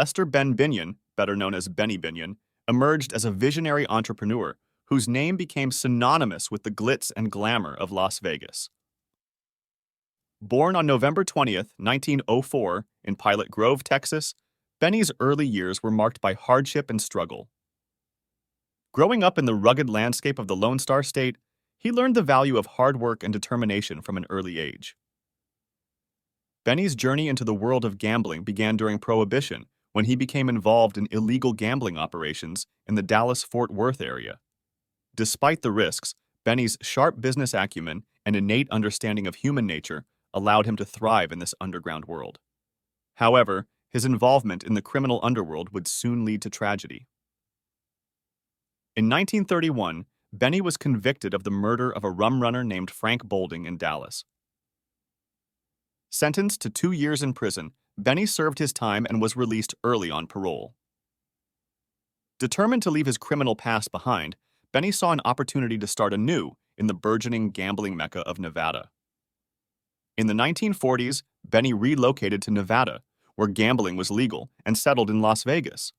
Lester Ben Binion, better known as Benny Binion, emerged as a visionary entrepreneur whose name became synonymous with the glitz and glamour of Las Vegas. Born on November 20th, 1904, in Pilot Grove, Texas, Benny's early years were marked by hardship and struggle. Growing up in the rugged landscape of the Lone Star State, he learned the value of hard work and determination from an early age. Benny's journey into the world of gambling began during Prohibition, when he became involved in illegal gambling operations in the Dallas-Fort Worth area. Despite the risks, Benny's sharp business acumen and innate understanding of human nature allowed him to thrive in this underground world. However, his involvement in the criminal underworld would soon lead to tragedy. In 1931, Benny was convicted of the murder of a rum runner named Frank Bolding in Dallas. Sentenced to 2 years in prison, Benny served his time and was released early on parole. Determined to leave his criminal past behind, Benny saw an opportunity to start anew in the burgeoning gambling mecca of Nevada. In the 1940s, Benny relocated to Nevada, where gambling was legal, and settled in Las Vegas.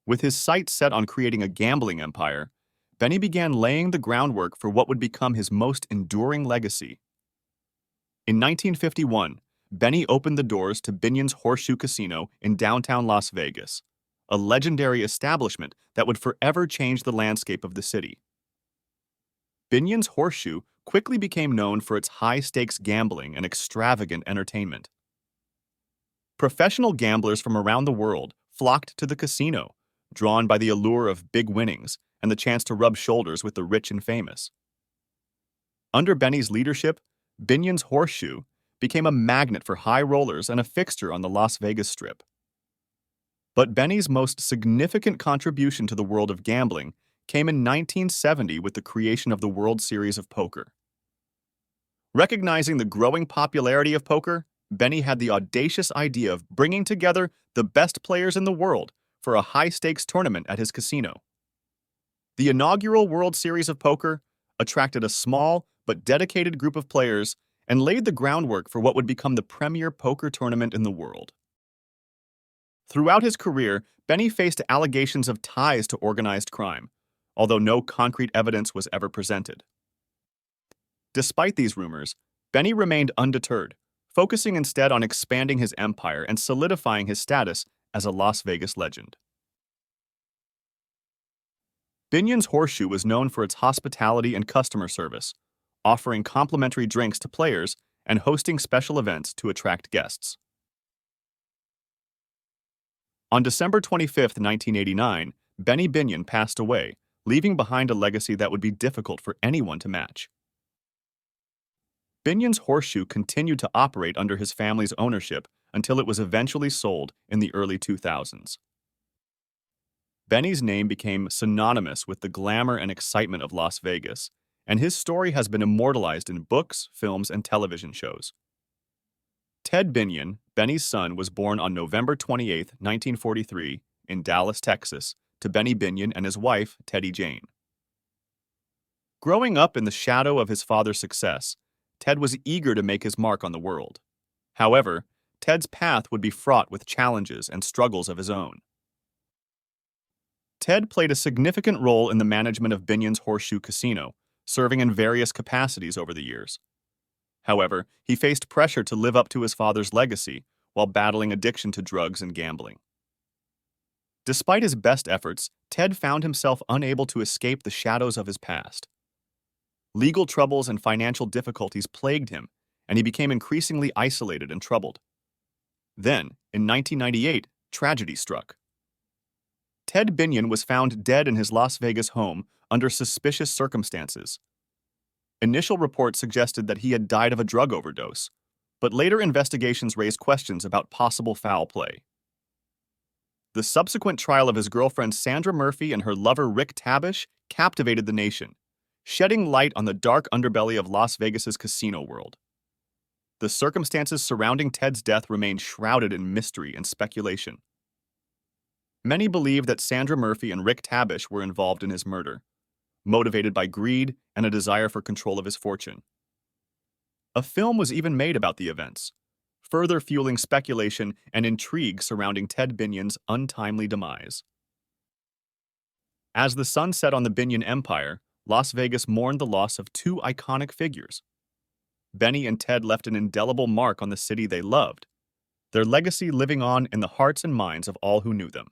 With his sights set on creating a gambling empire, Benny began laying the groundwork for what would become his most enduring legacy. In 1951, Benny opened the doors to Binion's Horseshoe Casino in downtown Las Vegas, a legendary establishment that would forever change the landscape of the city. Binion's Horseshoe quickly became known for its high-stakes gambling and extravagant entertainment. Professional gamblers from around the world flocked to the casino, drawn by the allure of big winnings and the chance to rub shoulders with the rich and famous. Under Benny's leadership, Binion's Horseshoe became a magnet for high rollers and a fixture on the Las Vegas Strip. But Benny's most significant contribution to the world of gambling came in 1970 with the creation of the World Series of Poker. Recognizing the growing popularity of poker, Benny had the audacious idea of bringing together the best players in the world for a high-stakes tournament at his casino. The inaugural World Series of Poker attracted a small but dedicated group of players and laid the groundwork for what would become the premier poker tournament in the world. Throughout his career, Benny faced allegations of ties to organized crime, although no concrete evidence was ever presented. Despite these rumors, Benny remained undeterred, focusing instead on expanding his empire and solidifying his status as a Las Vegas legend. Binion's Horseshoe was known for its hospitality and customer service, offering complimentary drinks to players and hosting special events to attract guests. On December 25, 1989, Benny Binion passed away, leaving behind a legacy that would be difficult for anyone to match. Binion's Horseshoe continued to operate under his family's ownership until it was eventually sold in the early 2000s. Benny's name became synonymous with the glamour and excitement of Las Vegas, and his story has been immortalized in books, films, and television shows. Ted Binion, Benny's son, was born on November 28, 1943, in Dallas, Texas, to Benny Binion and his wife, Teddy Jane. Growing up in the shadow of his father's success, Ted was eager to make his mark on the world. However, Ted's path would be fraught with challenges and struggles of his own. Ted played a significant role in the management of Binion's Horseshoe Casino, serving in various capacities over the years. However, he faced pressure to live up to his father's legacy while battling addiction to drugs and gambling. Despite his best efforts, Ted found himself unable to escape the shadows of his past. Legal troubles and financial difficulties plagued him, and he became increasingly isolated and troubled. Then, in 1998, tragedy struck. Ted Binion was found dead in his Las Vegas home under suspicious circumstances. Initial reports suggested that he had died of a drug overdose, but later investigations raised questions about possible foul play. The subsequent trial of his girlfriend Sandra Murphy and her lover Rick Tabish captivated the nation, shedding light on the dark underbelly of Las Vegas's casino world. The circumstances surrounding Ted's death remain shrouded in mystery and speculation. Many believe that Sandra Murphy and Rick Tabish were involved in his murder, motivated by greed and a desire for control of his fortune. A film was even made about the events, further fueling speculation and intrigue surrounding Ted Binion's untimely demise. As the sun set on the Binion Empire, Las Vegas mourned the loss of two iconic figures. Benny and Ted left an indelible mark on the city they loved, their legacy living on in the hearts and minds of all who knew them.